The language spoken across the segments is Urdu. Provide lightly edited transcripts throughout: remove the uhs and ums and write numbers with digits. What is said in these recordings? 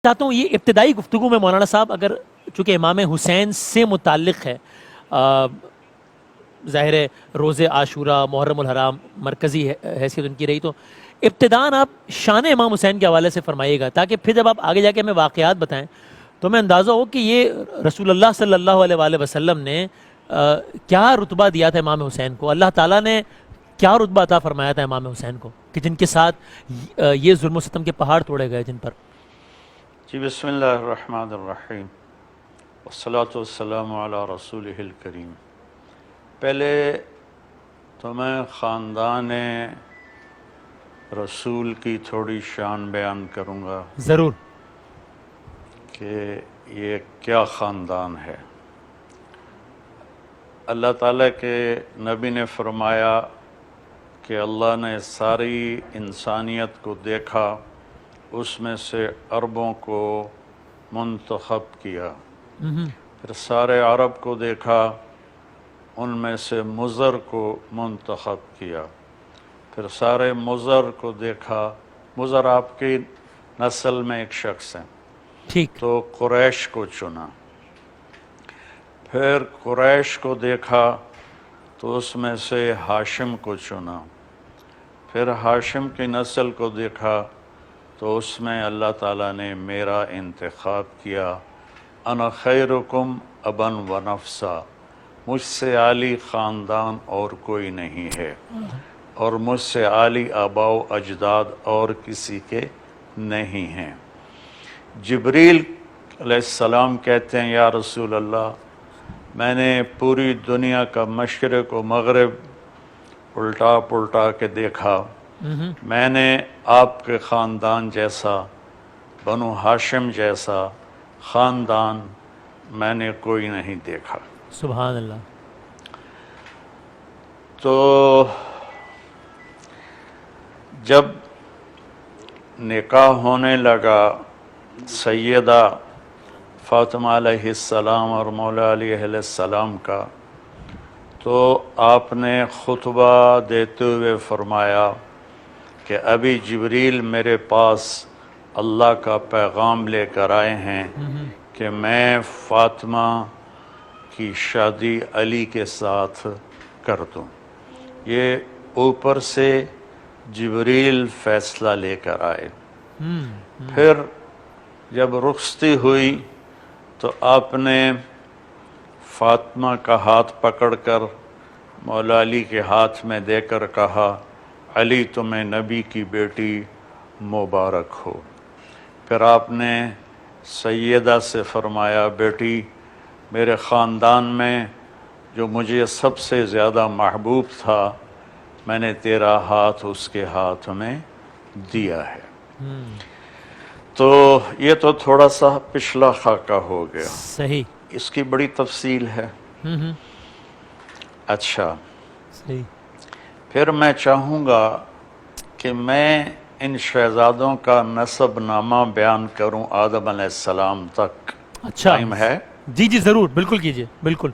چاہتا ہوں یہ ابتدائی گفتگو میں مولانا صاحب اگر چونکہ امام حسین سے متعلق ہے، ظاہر ہے روز عاشورہ محرم الحرام مرکزی حیثیت ان کی رہی، تو ابتداً آپ شان امام حسین کے حوالے سے فرمائیے گا تاکہ پھر جب آپ آگے جا کے ہمیں واقعات بتائیں تو میں اندازہ ہو کہ یہ رسول اللہ صلی اللہ علیہ وآلہ وسلم نے کیا رتبہ دیا تھا امام حسین کو، اللہ تعالیٰ نے کیا رتبہ عطا فرمایا تھا امام حسین کو کہ جن کے ساتھ یہ ظلم و ستم کے پہاڑ توڑے گئے جن پر۔ جی بسم اللہ الرحمن الرحیم والصلاة والسلام علی رسولہ الکریم۔ پہلے تو میں خاندان رسول کی تھوڑی شان بیان کروں گا ضرور۔ کہ یہ کیا خاندان ہے۔ اللہ تعالیٰ کے نبی نے فرمایا کہ اللہ نے ساری انسانیت کو دیکھا، اس میں سے عربوں کو منتخب کیا، پھر سارے عرب کو دیکھا، ان میں سے مضر کو منتخب کیا، پھر سارے مضر کو دیکھا، مضر آپ کی نسل میں ایک شخص ہیں، ٹھیک، تو قریش کو چنا، پھر قریش کو دیکھا تو اس میں سے ہاشم کو چنا، پھر ہاشم کی نسل کو دیکھا تو اس میں اللہ تعالیٰ نے میرا انتخاب کیا، انا خیرکم ابن و نفسا، مجھ سے عالی خاندان اور کوئی نہیں ہے، اور مجھ سے عالی آباء و اجداد اور کسی کے نہیں ہیں۔ جبریل علیہ السلام کہتے ہیں یا رسول اللہ، میں نے پوری دنیا کا مشرق و مغرب الٹا پلٹا کے دیکھا، میں نے آپ کے خاندان جیسا بنو ہاشم جیسا خاندان میں نے کوئی نہیں دیکھا۔ سبحان اللہ۔ تو جب نکاح ہونے لگا سیدہ فاطمہ علیہ السلام اور مولا علی علیہ السلام کا، تو آپ نے خطبہ دیتے ہوئے فرمایا کہ ابھی جبریل میرے پاس اللہ کا پیغام لے کر آئے ہیں کہ میں فاطمہ کی شادی علی کے ساتھ کر دوں۔ یہ اوپر سے جبریل فیصلہ لے کر آئے۔ پھر جب رخصتی ہوئی تو آپ نے فاطمہ کا ہاتھ پکڑ کر مولا علی کے ہاتھ میں دے کر کہا، علی تمہیں نبی کی بیٹی مبارک ہو۔ پھر آپ نے سیدہ سے فرمایا، بیٹی میرے خاندان میں جو مجھے سب سے زیادہ محبوب تھا، میں نے تیرا ہاتھ اس کے ہاتھ میں دیا ہے۔ تو یہ تو تھوڑا سا پچھلا خاکہ ہو گیا، صحیح، اس کی بڑی تفصیل ہے۔ اچھا، صحیح، پھر میں چاہوں گا کہ میں ان شہزادوں کا نسب نامہ بیان کروں آدم علیہ السلام تک۔ اچھا، ٹائم ہے؟ جی جی ضرور، بالکل کیجئے، بالکل۔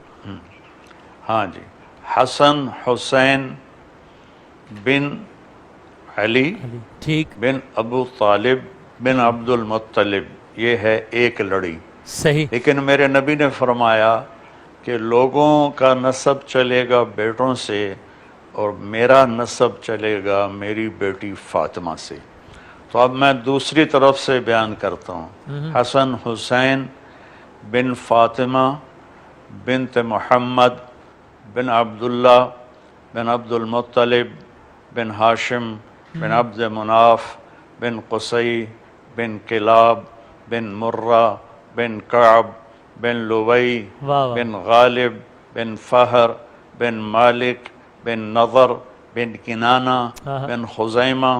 ہاں جی، حسن حسین بن علی ٹھیک، بن ابو طالب بن عبد المطلب، یہ ہے ایک لڑی۔ صحیح، لیکن میرے نبی نے فرمایا کہ لوگوں کا نسب چلے گا بیٹوں سے اور میرا نسب چلے گا میری بیٹی فاطمہ سے۔ تو اب میں دوسری طرف سے بیان کرتا ہوں۔ حسن حسین بن فاطمہ بنت محمد بن عبداللہ بن عبد المطلب بن ہاشم بن عبد مناف بن قصی بن کلاب بن مرہ بن کعب بن لوی بن غالب بن فہر بن مالک بن نضر بن کنانہ بن خزیمہ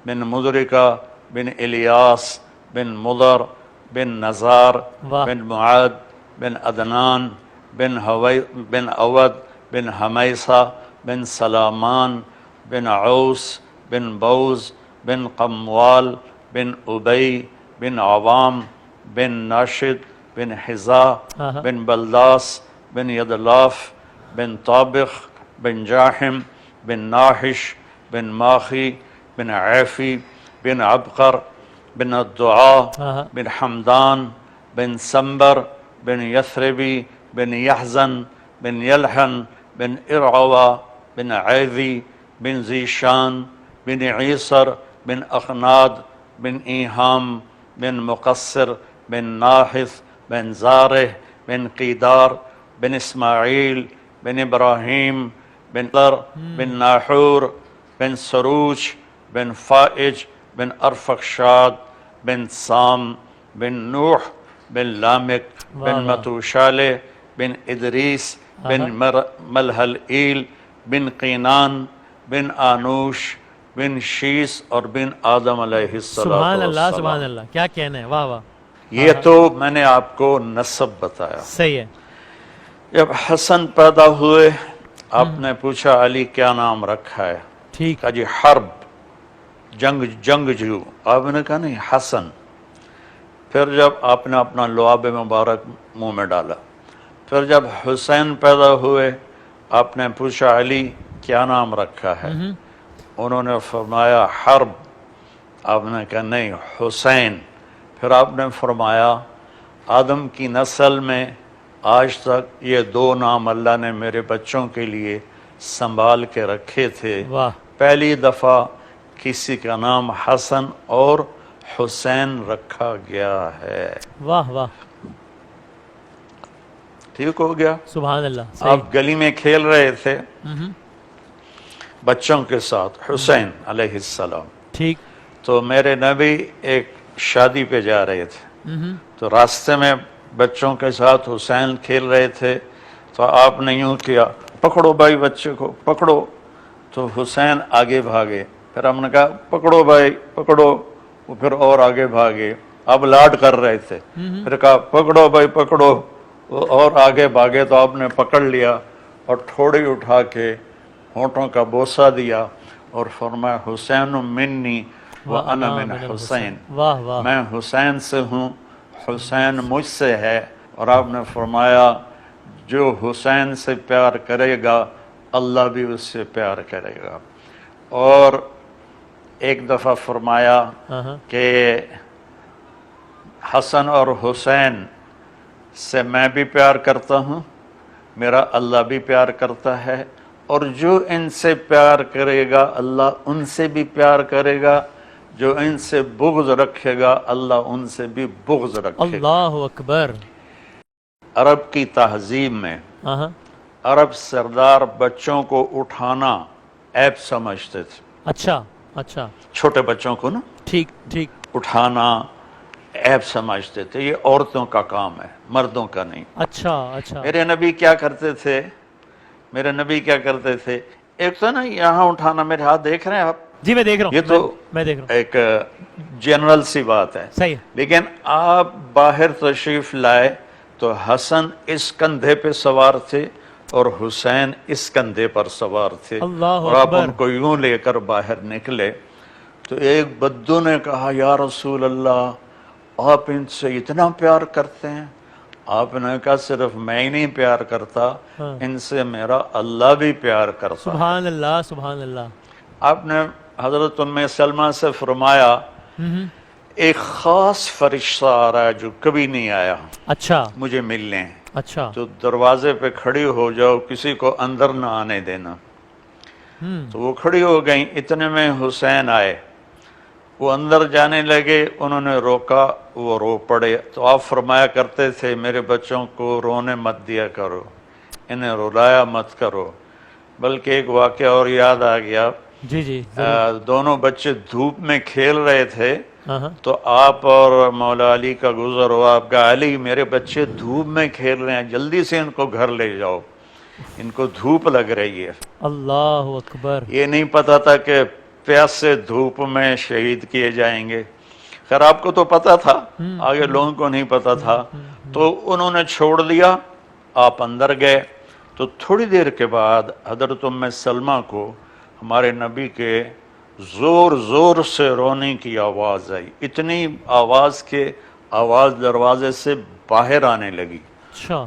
بن مدرکہ بن الیاس بن مضر بن نزار بن معاد بن عدنان بن عود بن حمیسہ بن سلامان بن عوس بن بوز بن قموال بن ابی بن عوام بن ناشد بن حزا بن بلداس بن یدلاف بن طابخ بن جاحم بن ناحش بن ماخی بن عیفی بن عبقر بن الدعاء ہاں بن حمدان بن سمبر بن یثربی بن یحزن بن یلحن بن ارعوا بن عیذی بن ذیشان بن عیسر بن اخناد بن ایہام بن مقصر بن ناحث بن زارح بن قیدار بن اسماعیل بن ابراہیم بن در بن ناحور بن سروج بن فائج بن ارفخشاد بن سام بن نوح بن لامک بن متوشالہ بن ادریس بن ملحلئیل بن قینان بن آنوش بن شیس اور بن آدم علیہ السلام. سبحان اللہ سبحان اللہ، کیا کہنا ہے، واہ واہ. یہ تو میں نے آپ کو نسب بتایا. صحیح ہے. جب حسن پیدا ہوئے آپ نے پوچھا علی کیا نام رکھا ہے؟ ٹھیک. کہا جی حرب، جنگجو. آپ نے کہا نہیں حسن. پھر جب آپ نے اپنا لعاب مبارک منہ میں ڈالا. پھر جب حسین پیدا ہوئے آپ نے پوچھا علی کیا نام رکھا ہے؟ انہوں نے فرمایا حرب. آپ نے کہا نہیں حسین. پھر آپ نے فرمایا آدم کی نسل میں آج تک یہ دو نام اللہ نے میرے بچوں کے لیے سنبھال کے رکھے تھے. واہ. پہلی دفعہ کسی کا نام حسن اور حسین رکھا گیا ہے. واہ واہ. ٹھیک ہو گیا. سبحان اللہ. آپ گلی میں کھیل رہے تھے بچوں کے ساتھ حسین علیہ السلام. ٹھیک. تو میرے نبی ایک شادی پہ جا رہے تھے تو راستے میں بچوں کے ساتھ حسین کھیل رہے تھے تو آپ نے یوں کیا پکڑو بھائی بچے کو پکڑو. تو حسین آگے بھاگے. پھر ہم نے کہا پکڑو بھائی پکڑو. وہ پھر اور آگے بھاگے. اب لاڈ کر رہے تھے. پھر کہا پکڑو بھائی پکڑو. وہ اور آگے بھاگے تو آپ نے پکڑ لیا اور تھوڑی اٹھا کے ہونٹوں کا بوسہ دیا اور فرمایا حسین منی وَأَنَا مِنْ حسین. واہ واہ. میں حسین سے ہوں، حسین مجھ سے ہے. اور آپ نے فرمایا جو حسین سے پیار کرے گا اللہ بھی اس سے پیار کرے گا. اور ایک دفعہ فرمایا کہ حسن اور حسین سے میں بھی پیار کرتا ہوں، میرا اللہ بھی پیار کرتا ہے، اور جو ان سے پیار کرے گا اللہ ان سے بھی پیار کرے گا، جو ان سے بغض رکھے گا اللہ ان سے بھی بغض رکھے گا. اللہ اکبر. عرب کی تہذیب میں عرب سردار بچوں کو اٹھانا عیب سمجھتے تھے. اچھا اچھا. چھوٹے بچوں کو نا ٹھیک ٹھیک. اٹھانا عیب سمجھتے تھے. یہ عورتوں کا کام ہے، مردوں کا نہیں. اچھا اچھا. میرے نبی کیا کرتے تھے؟ ایک تو نا یہاں اٹھانا، میرے ہاتھ دیکھ رہے ہیں آپ؟ جی میں دیکھ رہا ہوں. یہ تو میں دیکھ رہا ہوں. ایک جنرل سی بات ہے. صحیح. لیکن آپ باہر تشریف لائے تو حسن اس کندھے پہ سوار تھے اور حسین اس کندھے پر سوار تھے. اللہ اور آپ اکبر. ان کو یوں لے کر باہر نکلے تو ایک بدو نے کہا یا رسول اللہ آپ ان سے اتنا پیار کرتے ہیں؟ آپ نے کہا صرف میں ہی نہیں پیار کرتا، ان سے میرا اللہ بھی پیار کرتا. سبحان اللہ سبحان اللہ. آپ نے حضرت ام سلمہ سے فرمایا ایک خاص فرشتہ آ رہا ہے جو کبھی نہیں آیا اچھا مجھے ملنے. اچھا. تو دروازے پہ کھڑی ہو جاؤ، کسی کو اندر نہ آنے دینا. تو وہ کھڑی ہو گئیں. اتنے میں حسین آئے، وہ اندر جانے لگے، انہوں نے روکا، وہ رو پڑے. تو آپ فرمایا کرتے تھے میرے بچوں کو رونے مت دیا کرو، انہیں رلایا مت کرو. بلکہ ایک واقعہ اور یاد آ گیا. جی جی. دونوں بچے دھوپ میں کھیل رہے تھے تو آپ اور مولا علی کا گزر ہوا. آپ کا علی میرے بچے دھوپ میں کھیل رہے ہیں، جلدی سے ان کو گھر لے جاؤ، ان کو دھوپ لگ رہی ہے. اللہ اکبر. یہ نہیں پتا تھا کہ پیاس سے دھوپ میں شہید کیے جائیں گے. خیر آپ کو تو پتا تھا، آگے لوگوں کو نہیں پتا تھا. تو انہوں نے چھوڑ دیا، آپ اندر گئے. تو تھوڑی دیر کے بعد حضرت ام سلمہ کو ہمارے نبی کے زور زور سے رونے کی آواز آئی. اتنی آواز کہ آواز دروازے سے باہر آنے لگی.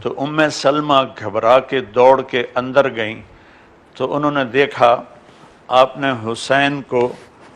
تو ام سلمہ گھبرا کے دوڑ کے اندر گئیں تو انہوں نے دیکھا آپ نے حسین کو